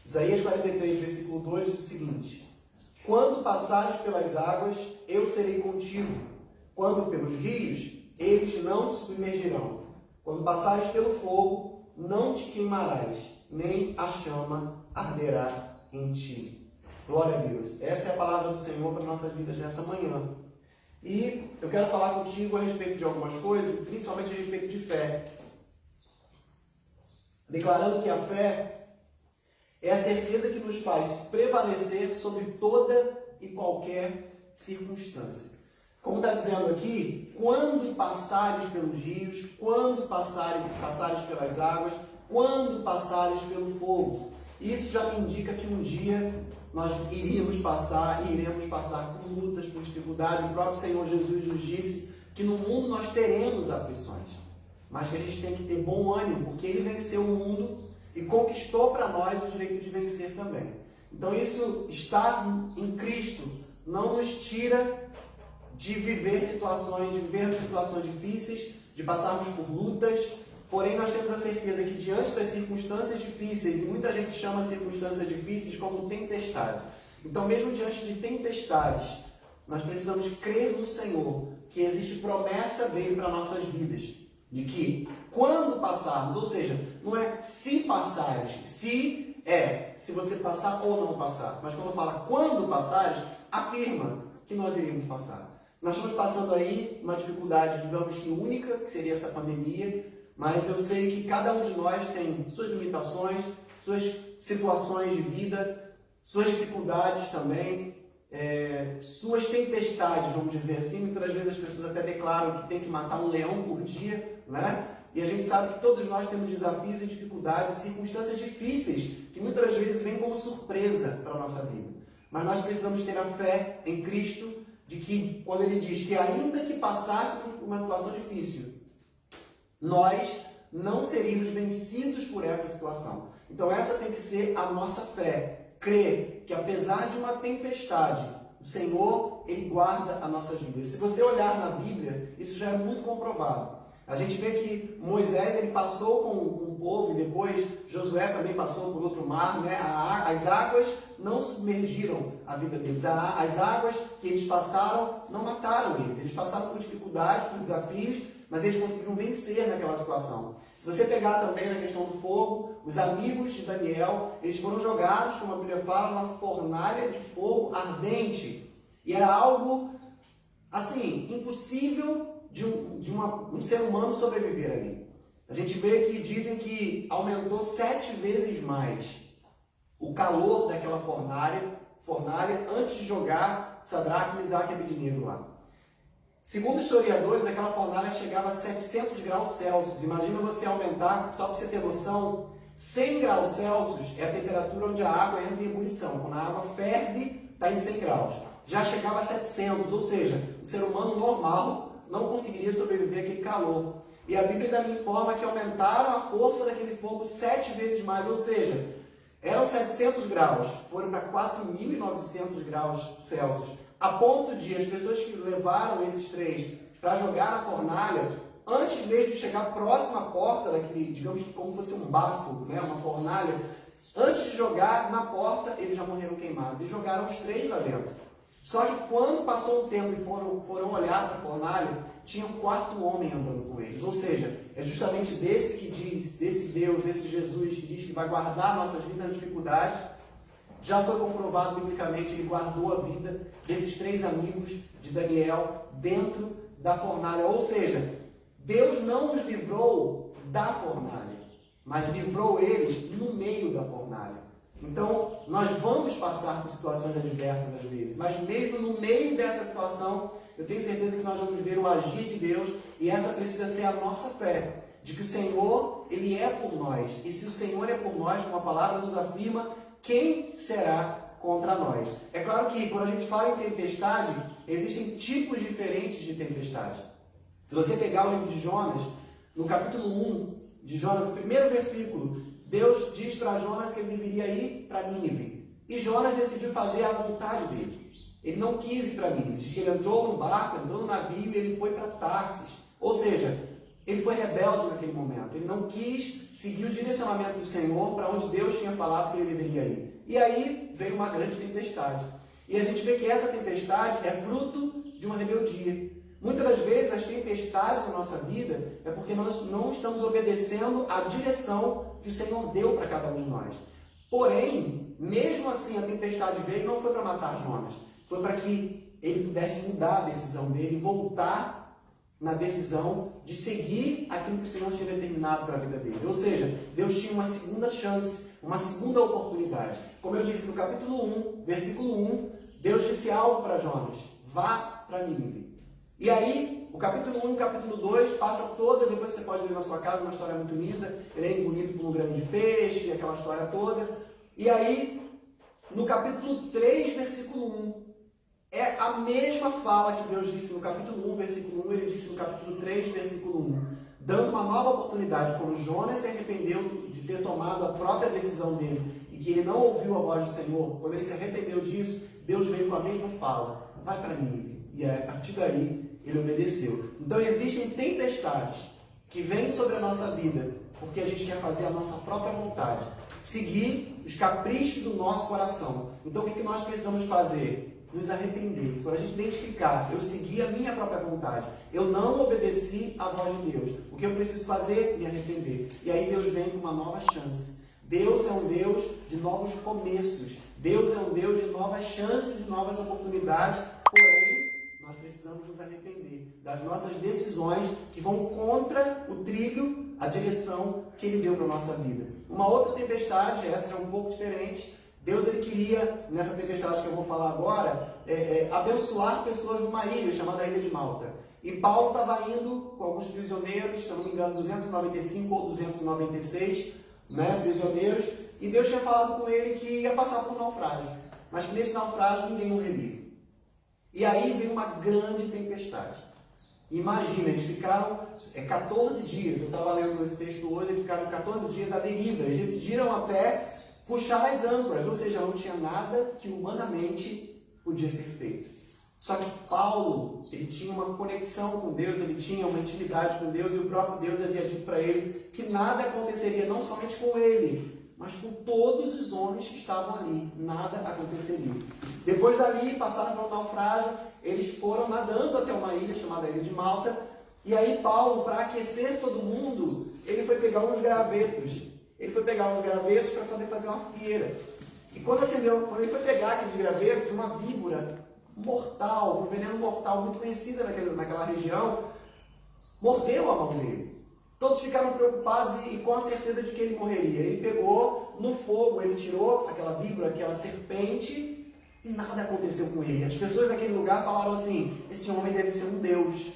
Isaías 43, versículo 2 diz o seguinte: quando passares pelas águas, eu serei contigo. Quando pelos rios, eles não te submergirão. Quando passares pelo fogo, não te queimarás, nem a chama arderá em ti. Glória a Deus. Essa é a palavra do Senhor para nossas vidas nessa manhã. E eu quero falar contigo a respeito de algumas coisas, principalmente a respeito de fé. Declarando que a fé é a certeza que nos faz prevalecer sobre toda e qualquer circunstância. Como está dizendo aqui, quando passares pelos rios, quando passares pelas águas, quando passares pelo fogo. Isso já me indica que um dia nós iremos passar e iremos passar por lutas, por dificuldades. O próprio Senhor Jesus nos disse que no mundo nós teremos aflições, mas que a gente tem que ter bom ânimo, porque Ele venceu o mundo e conquistou para nós o direito de vencer também. Então isso estar em Cristo não nos tira de vivermos situações difíceis, de passarmos por lutas, porém nós temos a certeza que diante das circunstâncias difíceis, e muita gente chama circunstâncias difíceis como tempestade. Então mesmo diante de tempestades, nós precisamos crer no Senhor, que existe promessa dele para nossas vidas, de que quando passarmos, ou seja, não é se passares, se você passar ou não passar, mas quando fala quando passares, afirma que nós iremos passar. Nós estamos passando aí uma dificuldade, digamos que única, que seria essa pandemia, mas eu sei que cada um de nós tem suas limitações, suas situações de vida, suas dificuldades também, suas tempestades, vamos dizer assim. Muitas vezes as pessoas até declaram que tem que matar um leão por dia, né? E a gente sabe que todos nós temos desafios e dificuldades e circunstâncias difíceis que muitas vezes vêm como surpresa para a nossa vida. Mas nós precisamos ter a fé em Cristo, de que quando Ele diz que ainda que passássemos por uma situação difícil, nós não seríamos vencidos por essa situação. Então essa tem que ser a nossa fé. Crer que apesar de uma tempestade, o Senhor, Ele guarda as nossas vidas. Se você olhar na Bíblia, isso já é muito comprovado. A gente vê que Moisés ele passou com o povo e depois Josué também passou por outro mar, né? As águas não submergiram a vida deles. As águas que eles passaram não mataram eles. Eles passaram por dificuldades, por desafios, mas eles conseguiram vencer naquela situação. Se você pegar também na questão do fogo, os amigos de Daniel, eles foram jogados, como a Bíblia fala, numa fornalha de fogo ardente. E era algo, assim, impossível de um ser humano sobreviver ali. A gente vê que dizem que aumentou 7 vezes mais o calor daquela fornalha antes de jogar Sadraque, Mesaque e Abednego lá. Segundo historiadores, aquela fornalha chegava a 700 graus Celsius. Imagina você aumentar, só para você ter noção, 100 graus Celsius é a temperatura onde a água entra em ebulição. Quando a água ferve, está em 100 graus. Já chegava a 700, ou seja, o ser humano normal não conseguiria sobreviver àquele calor. E a Bíblia ainda me informa que aumentaram a força daquele fogo 7 vezes mais, ou seja, eram 700 graus, foram para 4.900 graus Celsius, a ponto de as pessoas que levaram esses três para jogar na fornalha, antes mesmo de chegar próximo à porta daquele, digamos que como fosse um bafo, né, uma fornalha, antes de jogar na porta, eles já morreram queimados, e jogaram os três lá dentro. Só que quando passou um tempo e foram olhar para a fornalha, tinha um quarto homem andando com eles. Ou seja, é justamente desse Deus, desse Jesus que diz que vai guardar nossas vidas na dificuldade. Já foi comprovado biblicamente, ele guardou a vida desses 3 amigos de Daniel dentro da fornalha. Ou seja, Deus não nos livrou da fornalha, mas livrou eles no meio da fornalha. Então, nós vamos passar por situações adversas às vezes, mas mesmo no meio dessa situação, eu tenho certeza que nós vamos ver o agir de Deus, e essa precisa ser a nossa fé, de que o Senhor, Ele é por nós, e se o Senhor é por nós, como a palavra nos afirma, quem será contra nós? É claro que quando a gente fala em tempestade, existem tipos diferentes de tempestade. Se você pegar o livro de Jonas, no capítulo 1 de Jonas, o primeiro versículo, Deus diz para Jonas que ele deveria ir para Nínive. E Jonas decidiu fazer a vontade dele. Ele não quis ir para Nínive. Diz que ele entrou no barco, entrou no navio e ele foi para Tarsis. Ou seja, ele foi rebelde naquele momento. Ele não quis seguir o direcionamento do Senhor para onde Deus tinha falado que ele deveria ir. E aí veio uma grande tempestade. E a gente vê que essa tempestade é fruto de uma rebeldia. Muitas das vezes as tempestades na nossa vida é porque nós não estamos obedecendo a direção que o Senhor deu para cada um de nós. Porém, mesmo assim a tempestade veio e não foi para matar Jonas. Foi para que ele pudesse mudar a decisão dele e voltar na decisão de seguir aquilo que o Senhor tinha determinado para a vida dele. Ou seja, Deus tinha uma segunda chance, uma segunda oportunidade. Como eu disse no capítulo 1, versículo 1, Deus disse algo para Jonas: vá para Nínive. E aí, o capítulo 1 e o capítulo 2 passa toda, depois você pode ler na sua casa, uma história muito linda, ele é engolido por um grande peixe, aquela história toda. E aí, no capítulo 3, versículo 1, é a mesma fala que Deus disse no capítulo 1, versículo 1, ele disse no capítulo 3, versículo 1, dando uma nova oportunidade. Quando Jonas se arrependeu de ter tomado a própria decisão dele e que ele não ouviu a voz do Senhor, quando ele se arrependeu disso, Deus veio com a mesma fala: vai para Nínive. E a partir daí, ele obedeceu. Então existem tempestades que vêm sobre a nossa vida porque a gente quer fazer a nossa própria vontade, seguir os caprichos do nosso coração. Então o que nós precisamos fazer? Nos arrepender. Quando a gente identificar: eu segui a minha própria vontade, eu não obedeci à voz de Deus, o que eu preciso fazer? Me arrepender. E aí Deus vem com uma nova chance. Deus é um Deus de novos começos. Deus é um Deus de novas chances e novas oportunidades. Porém, nós precisamos nos arrepender das nossas decisões que vão contra o trilho, a direção que Ele deu para a nossa vida. Uma outra tempestade, essa é um pouco diferente. Deus ele queria, nessa tempestade que eu vou falar agora, abençoar pessoas numa ilha chamada Ilha de Malta. E Paulo estava indo com alguns prisioneiros, se eu não me engano, 295 ou 296 prisioneiros, e Deus tinha falado com ele que ia passar por um naufrágio, mas que nesse naufrágio ninguém morreria. E aí veio uma grande tempestade. Imagina, eles ficaram 14 dias, eu estava lendo esse texto hoje, eles ficaram 14 dias à deriva, eles decidiram até puxar as âncoras, ou seja, não tinha nada que humanamente podia ser feito. Só que Paulo, ele tinha uma conexão com Deus, ele tinha uma intimidade com Deus, e o próprio Deus havia dito para ele que nada aconteceria não somente com ele, mas com todos os homens que estavam ali. Nada aconteceria. Depois dali, passaram para um naufrágio, eles foram nadando até uma ilha chamada Ilha de Malta, e aí Paulo, para aquecer todo mundo, ele foi pegar uns gravetos. Ele foi pegar uns gravetos para poder fazer uma fogueira. E quando ele foi pegar aqueles gravetos, uma víbora mortal, um veneno mortal muito conhecida naquela região, mordeu a mão dele. Todos ficaram preocupados e com a certeza de que ele morreria. Ele pegou no fogo, ele tirou aquela víbora, aquela serpente, e nada aconteceu com ele. As pessoas daquele lugar falaram assim: esse homem deve ser um deus.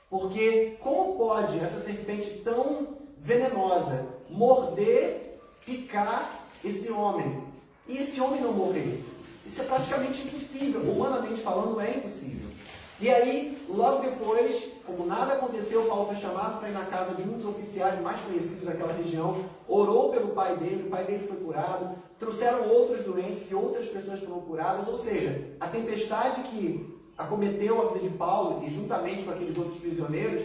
Porque como pode essa serpente tão venenosa morder, picar esse homem? E esse homem não morrer? Isso é praticamente impossível. Humanamente falando, é impossível. E aí, logo depois, como nada aconteceu, Paulo foi chamado para ir na casa de um dos oficiais mais conhecidos daquela região, orou pelo pai dele, o pai dele foi curado, trouxeram outros doentes e outras pessoas foram curadas. Ou seja, a tempestade que acometeu a vida de Paulo, e juntamente com aqueles outros prisioneiros,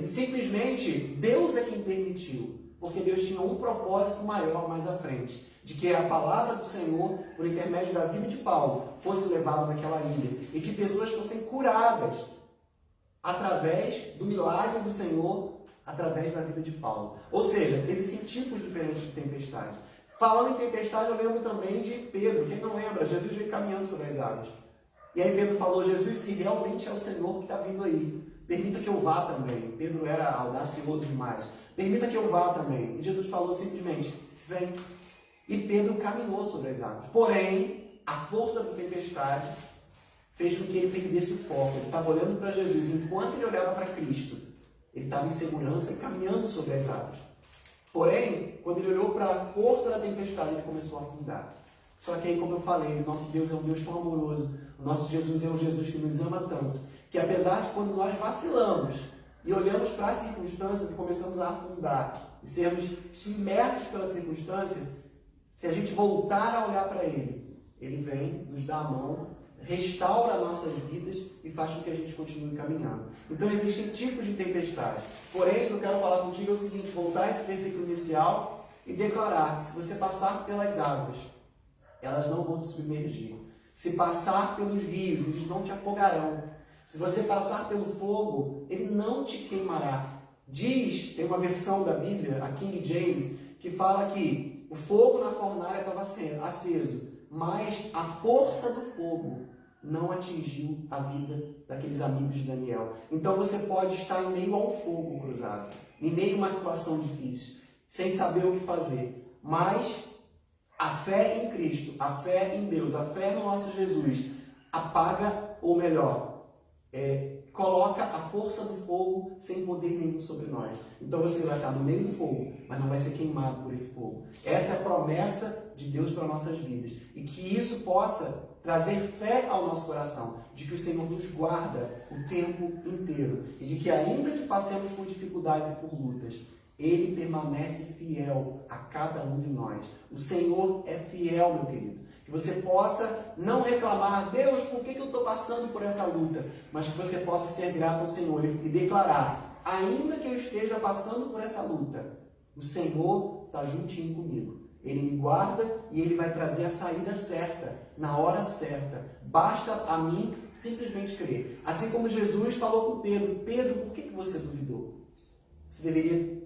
simplesmente Deus é quem permitiu, porque Deus tinha um propósito maior mais à frente, de que a palavra do Senhor, por intermédio da vida de Paulo, fosse levada naquela ilha, e que pessoas fossem curadas através do milagre do Senhor, através da vida de Paulo. Ou seja, existem tipos diferentes de tempestade. Falando em tempestade, eu lembro também de Pedro. Quem não lembra? Jesus veio caminhando sobre as águas. E aí Pedro falou: Jesus, se realmente é o Senhor que está vindo aí, permita que eu vá também. Pedro era audacioso demais. Permita que eu vá também. E Jesus falou simplesmente: vem. E Pedro caminhou sobre as águas. Porém, a força da tempestade fez com que ele perdesse o foco. Ele estava olhando para Jesus. Enquanto ele olhava para Cristo, ele estava em segurança e caminhando sobre as águas. Porém, quando ele olhou para a força da tempestade, ele começou a afundar. Só que aí, como eu falei, o nosso Deus é um Deus tão amoroso. O nosso Jesus é um Jesus que nos ama tanto, que apesar de quando nós vacilamos e olhamos para as circunstâncias e começamos a afundar e sermos submersos pela circunstância, se a gente voltar a olhar para Ele, Ele vem, nos dá a mão restaura nossas vidas e faz com que a gente continue caminhando. Então existem tipos de tempestade. Porém, o que eu quero falar contigo é o seguinte: voltar a esse versículo inicial e declarar que se você passar pelas águas, elas não vão te submergir. Se passar pelos rios, eles não te afogarão. Se você passar pelo fogo, ele não te queimará. Diz, tem uma versão da Bíblia, a King James, que fala que o fogo na fornalha estava aceso, mas a força do fogo não atingiu a vida daqueles amigos de Daniel. Então você pode estar em meio ao fogo cruzado, em meio a uma situação difícil, sem saber o que fazer. Mas a fé em Cristo, a fé em Deus, a fé no nosso Jesus, apaga, ou melhor, coloca a força do fogo sem poder nenhum sobre nós. Então você vai estar no meio do fogo, mas não vai ser queimado por esse fogo. Essa é a promessa de Deus para nossas vidas. E que isso possa trazer fé ao nosso coração, de que o Senhor nos guarda o tempo inteiro. E de que ainda que passemos por dificuldades e por lutas, Ele permanece fiel a cada um de nós. O Senhor é fiel, meu querido. Que você possa não reclamar: Deus, por que eu estou passando por essa luta? Mas que você possa ser grato ao Senhor e declarar: ainda que eu esteja passando por essa luta, o Senhor está juntinho comigo. Ele me guarda e Ele vai trazer a saída certa, na hora certa. Basta a mim simplesmente crer. Assim como Jesus falou com Pedro: Pedro, por que você duvidou? Você deveria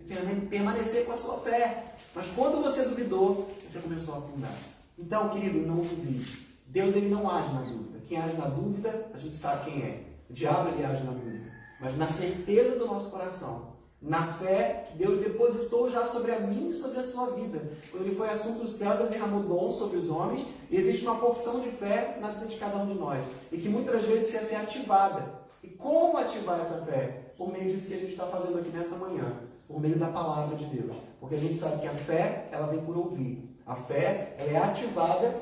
permanecer com a sua fé. Mas quando você duvidou, você começou a afundar. Então, querido, não duvide. Deus, ele não age na dúvida. Quem age na dúvida, a gente sabe quem é. O diabo, ele age na dúvida. Mas na certeza do nosso coração, na fé que Deus depositou já sobre a mim e sobre a sua vida. Quando ele foi assunto dos céus, ele derramou dom sobre os homens. E existe uma porção de fé na vida de cada um de nós. E que muitas vezes precisa ser ativada. E como ativar essa fé? Por meio disso que a gente está fazendo aqui nessa manhã. Por meio da palavra de Deus. Porque a gente sabe que a fé, ela vem por ouvir. A fé, ela é ativada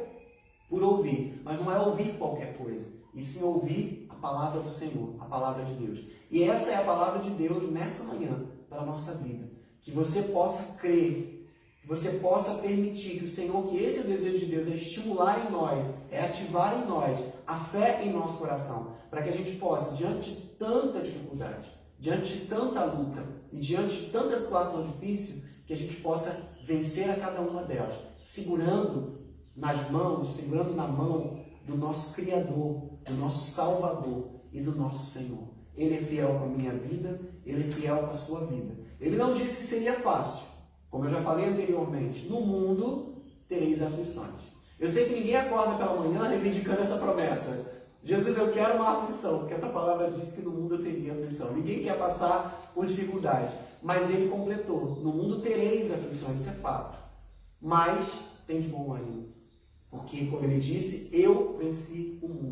por ouvir. Mas não é ouvir qualquer coisa. E sim ouvir a palavra do Senhor, a palavra de Deus. E essa é a palavra de Deus nessa manhã, para a nossa vida. Que você possa crer, que você possa permitir que o Senhor, que esse é o desejo de Deus, é estimular em nós, é ativar em nós a fé em nosso coração. Para que a gente possa, diante de tanta dificuldade, diante de tanta luta e diante de tanta situação difícil, que a gente possa vencer a cada uma delas, segurando nas mãos, segurando na mão do nosso Criador, do nosso Salvador e do nosso Senhor. Ele é fiel com a minha vida, Ele é fiel com a sua vida. Ele não disse que seria fácil. Como eu já falei anteriormente, no mundo tereis aflições. Eu sei que ninguém acorda pela manhã reivindicando essa promessa. Jesus, eu quero uma aflição, porque a tua palavra diz que no mundo eu teria aflição. Ninguém quer passar por dificuldade. Mas ele completou: no mundo tereis aflições, isso é fato. Mas tem de bom ânimo. Porque, como ele disse, eu venci o mundo.